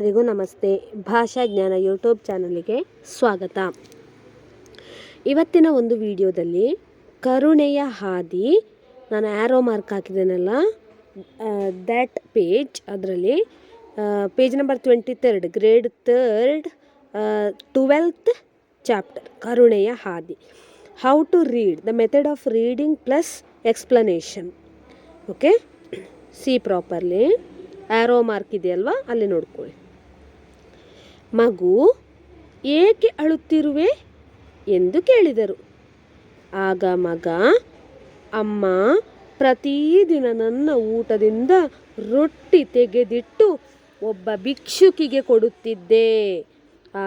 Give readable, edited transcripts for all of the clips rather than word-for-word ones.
ಎಲ್ಲರಿಗೂ ನಮಸ್ತೆ. ಭಾಷಾ ಜ್ಞಾನ ಯೂಟ್ಯೂಬ್ ಚಾನಲ್ಗೆ ಸ್ವಾಗತ. ಇವತ್ತಿನ ಒಂದು ವಿಡಿಯೋದಲ್ಲಿ ಕರುಣೆಯ ಹಾದಿ, ನಾನು ಆ್ಯರೋ ಮಾರ್ಕ್ ಹಾಕಿದ್ದೇನಲ್ಲ ದ್ಯಾಟ್ ಪೇಜ್, ಅದರಲ್ಲಿ page number 23 grade 3 12th chapter ಕರುಣೆಯ ಹಾದಿ. How to read, the method of reading plus explanation. Okay, see properly. Arrow mark ಇದೆಯಲ್ವಾ, ಅಲ್ಲಿ ನೋಡ್ಕೊಳ್ಳಿ. ಮಗು, ಏಕೆ ಅಳುತ್ತಿರುವೆ ಎಂದು ಕೇಳಿದರು. ಆಗ ಮಗ, ಅಮ್ಮ, ಪ್ರತಿದಿನ ನನ್ನ ಊಟದಿಂದ ರೊಟ್ಟಿ ತೆಗೆದಿಟ್ಟು ಒಬ್ಬ ಭಿಕ್ಷುಕಿಗೆ ಕೊಡುತ್ತಿದ್ದೆ.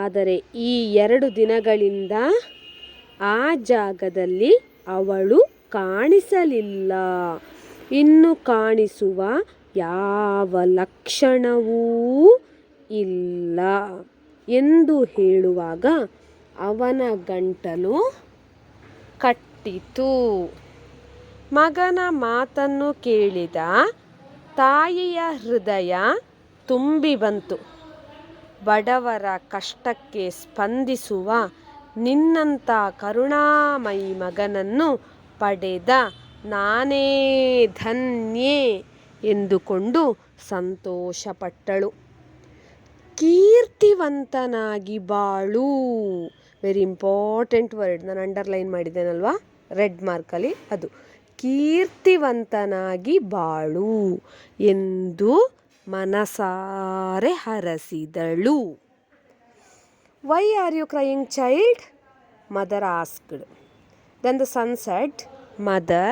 ಆದರೆ ಈ 2 ದಿನಗಳಿಂದ ಆ ಜಾಗದಲ್ಲಿ ಅವಳು ಕಾಣಿಸಲಿಲ್ಲ. ಇನ್ನು ಕಾಣಿಸುವ ಯಾವ ಲಕ್ಷಣವೂ ಇಲ್ಲ ಎಂದು ಹೇಳುವಾಗ ಅವನ ಗಂಟಲು ಕಟ್ಟಿತು. ಮಗನ ಮಾತನ್ನು ಕೇಳಿದ ತಾಯಿಯ ಹೃದಯ ತುಂಬಿ ಬಂತು. ಬಡವರ ಕಷ್ಟಕ್ಕೆ ಸ್ಪಂದಿಸುವ ನಿನ್ನಂಥ ಕರುಣಾಮಯಿ ಮಗನನ್ನು ಪಡೆದ ನಾನೇ ಧನ್ಯೆ ಎಂದುಕೊಂಡು ಸಂತೋಷಪಟ್ಟಳು. ಕೀರ್ತಿವಂತನಾಗಿ ಬಾಳು, ವೆರಿ ಇಂಪಾರ್ಟೆಂಟ್ ವರ್ಡ್, ನಾನು ಅಂಡರ್ಲೈನ್ ಮಾಡಿದ್ದೇನಲ್ವಾ ರೆಡ್ ಮಾರ್ಕಲ್ಲಿ, ಅದು ಕೀರ್ತಿವಂತನಾಗಿ ಬಾಳು ಎಂದು ಮನಸಾರೆ ಹರಸಿದಳು. Why are you crying child? Mother asked. Then the son said, Mother,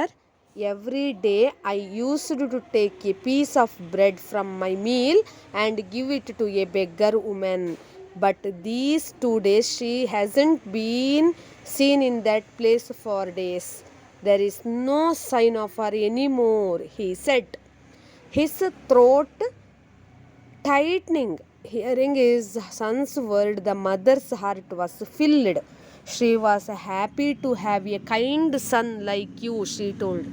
every day I used to take a piece of bread from my meal and give it to a beggar woman. But these 2 days she hasn't been seen in that place for days. There is no sign of her anymore, he said, his throat tightening. Hearing his son's word, the mother's heart was filled. She was happy to have a kind son like you, she told.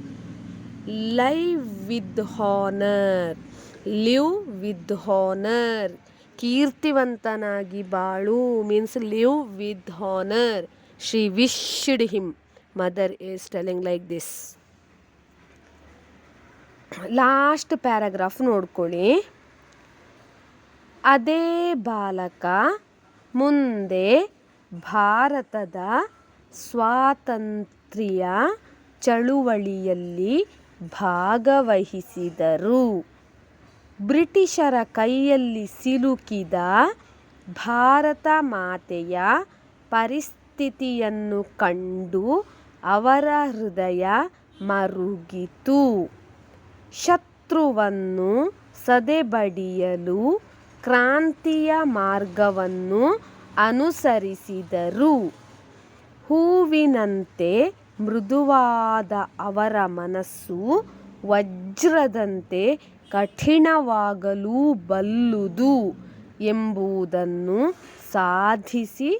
Live with honor. Live with honor. ಕೀರ್ತಿವಂತನಾಗಿ ಬಾಳು means live with honor. She wished him. Mother is telling like this. Last paragraph ನೋಡ್ಕೊಳ್ಳಿ. ಅದೇ ಬಾಲಕ ಮುಂದೆ ಭಾರತದ ಸ್ವಾತಂತ್ರ್ಯ ಚಳುವಳಿಯಲ್ಲಿ ಭಾಗವಹಿಸಿದರು. ಬ್ರಿಟಿಷರ ಕೈಯಲ್ಲಿ ಸಿಲುಕಿದ ಭಾರತ ಮಾತೆಯ ಪರಿಸ್ಥಿತಿಯನ್ನು ಕಂಡು ಅವರ ಹೃದಯ ಮರುಗಿತು. ಶತ್ರುವನ್ನು ಸದೆಬಡಿಯಲು ಕ್ರಾಂತಿಯ ಮಾರ್ಗವನ್ನು ಅನುಸರಿಸಿದರು. ಹೂವಿನಂತೆ ಮೃದುವಾದ ಅವರ ಮನಸ್ಸು ವಜ್ರದಂತೆ ಕಠಿಣವಾಗಲೂ ಬಲ್ಲುದು ಎಂಬುದನ್ನು ಸಾಧಿಸಿ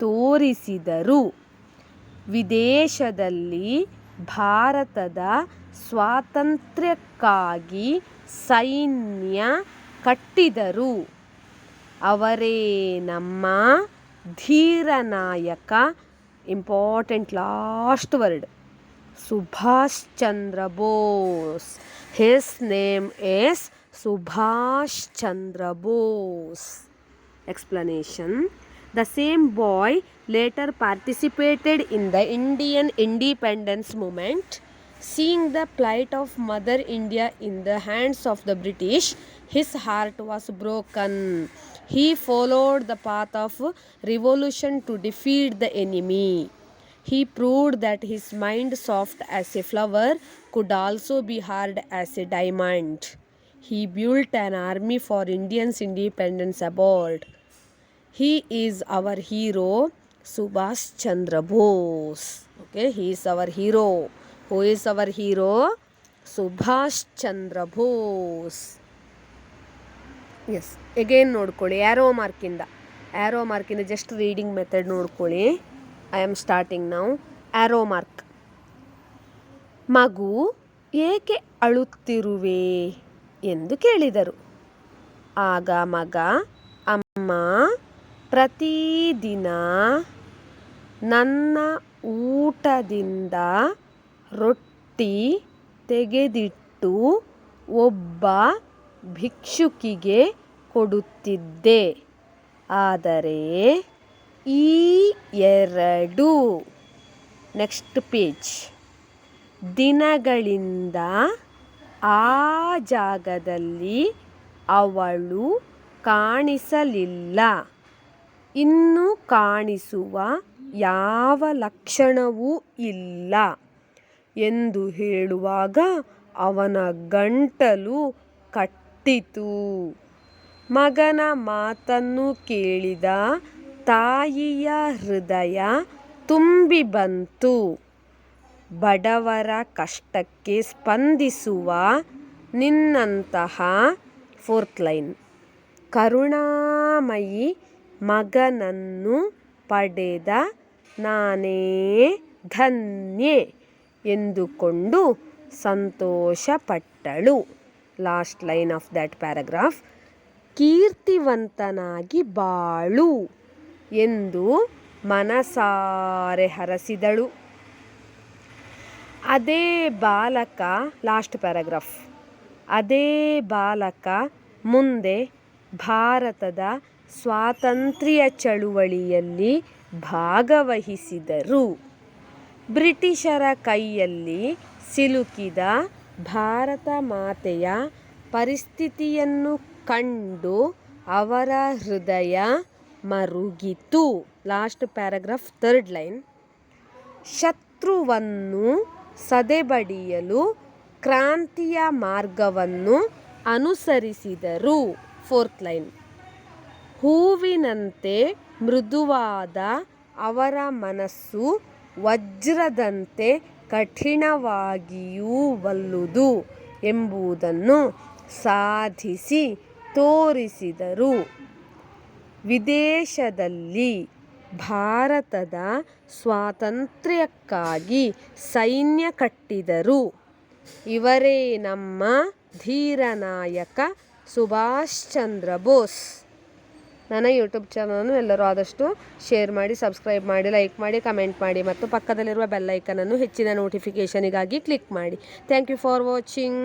ತೋರಿಸಿದರು. ವಿದೇಶದಲ್ಲಿ ಭಾರತದ ಸ್ವಾತಂತ್ರ್ಯಕ್ಕಾಗಿ ಸೈನ್ಯ ಕಟ್ಟಿದರು. ಅವರೇ ನಮ್ಮ ಧೀರ ನಾಯಕ, important last word, Subhash Chandra Bose. His name is Subhash Chandra Bose. Explanation. The same boy later participated in the Indian independence movement. Seeing the plight of Mother India in the hands of the British, his heart was broken. He followed the path of revolution to defeat the enemy. He proved that his mind, soft as a flower, could also be hard as a diamond. He built an army for Indians' independence abroad. He is our hero, Subhash Chandra Bose. Okay, he is our hero. Who is our hero? Subhash Chandra Bose. Yes, again ನೋಡ್ಕೊಳ್ಳಿ. Arrow ಮಾರ್ಕಿಂದ just reading method ನೋಡ್ಕೊಳ್ಳಿ. I am starting now. Arrow mark. ಮಗು, ಏಕೆ ಅಳುತ್ತಿರುವೆ ಎಂದು ಕೇಳಿದರು. ಆಗ ಮಗ, ಅಮ್ಮ ಪ್ರತಿದಿನ ನನ್ನ ಊಟದಿಂದ ರೊಟ್ಟಿ ತೆಗೆದಿಟ್ಟು ಒಬ್ಬ ಭಿಕ್ಷುಕಿಗೆ ಕೊಡುತ್ತಿದ್ದೆ. ಆದರೆ ಈ 2 ನೆಕ್ಸ್ಟ್ ಪೇಜ್ ದಿನಗಳಿಂದ ಆ ಜಾಗದಲ್ಲಿ ಅವಳು ಕಾಣಿಸಲಿಲ್ಲ. ಇನ್ನು ಕಾಣಿಸುವ ಯಾವ ಲಕ್ಷಣವೂ ಇಲ್ಲ ಎಂದು ಹೇಳುವಾಗ ಅವನ ಗಂಟಲು ಕಟ್ಟಿತು. ಮಗನ ಮಾತನ್ನು ಕೇಳಿದ ತಾಯಿಯ ಹೃದಯ ತುಂಬಿ ಬಂತು. ಬಡವರ ಕಷ್ಟಕ್ಕೆ ಸ್ಪಂದಿಸುವ ನಿನ್ನಂತಹ 4th ಲೈನ್ ಕರುಣಾಮಯಿ ಮಗನನ್ನು ಪಡೆದ ನಾನೇ ಧನ್ಯೆ ಎಂದುಕೊಂಡು ಸಂತೋಷಪಟ್ಟಳು. Last line of that paragraph. ಕೀರ್ತಿವಂತನಾಗಿ ಬಾಳು ಎಂದು ಮನಸಾರೆ ಹರಸಿದಳು. ಅದೇ ಬಾಲಕ ಲಾಸ್ಟ್ ಪ್ಯಾರಾಗ್ರಾಫ್. ಅದೇ ಬಾಲಕ ಮುಂದೆ ಭಾರತದ ಸ್ವಾತಂತ್ರ್ಯ ಚಳುವಳಿಯಲ್ಲಿ ಭಾಗವಹಿಸಿದರು. ಬ್ರಿಟಿಷರ ಕೈಯಲ್ಲಿ ಸಿಲುಕಿದ ಭಾರತ ಮಾತೆಯ ಪರಿಸ್ಥಿತಿಯನ್ನು ಕಂಡು ಅವರ ಹೃದಯ ಮರುಗಿತು. Last paragraph 3rd line. ಶತ್ರುವನ್ನು ಸದೆಬಡಿಯಲು ಕ್ರಾಂತಿಯ ಮಾರ್ಗವನ್ನು ಅನುಸರಿಸಿದರು. 4th line. ಹೂವಿನಂತೆ ಮೃದುವಾದ ಅವರ ಮನಸ್ಸು ವಜ್ರದಂತೆ ಕಠಿಣವಾಗಿಯೂ ಬಲ್ಲುದು ಎಂಬುದನ್ನು ಸಾಧಿಸಿ ತೋರಿಸಿದರು. ವಿದೇಶದಲ್ಲಿ ಭಾರತದ ಸ್ವಾತಂತ್ರ್ಯಕ್ಕಾಗಿ ಸೈನ್ಯ ಕಟ್ಟಿದರು. ಇವರೇ ನಮ್ಮ ಧೀರ ನಾಯಕ ಸುಭಾಷ್ ಚಂದ್ರ ಬೋಸ್. ನನ್ನ ಯೂಟ್ಯೂಬ್ ಚಾನಲನ್ನು ಎಲ್ಲರೂ ಆದಷ್ಟು ಶೇರ್ ಮಾಡಿ, ಸಬ್ಸ್ಕ್ರೈಬ್ ಮಾಡಿ, ಲೈಕ್ ಮಾಡಿ, ಕಮೆಂಟ್ ಮಾಡಿ ಮತ್ತು ಪಕ್ಕದಲ್ಲಿರುವ ಬೆಲ್ ಐಕನನ್ನು ಹೆಚ್ಚಿನ ನೋಟಿಫಿಕೇಷನಿಗಾಗಿ ಕ್ಲಿಕ್ ಮಾಡಿ. Thank you for watching.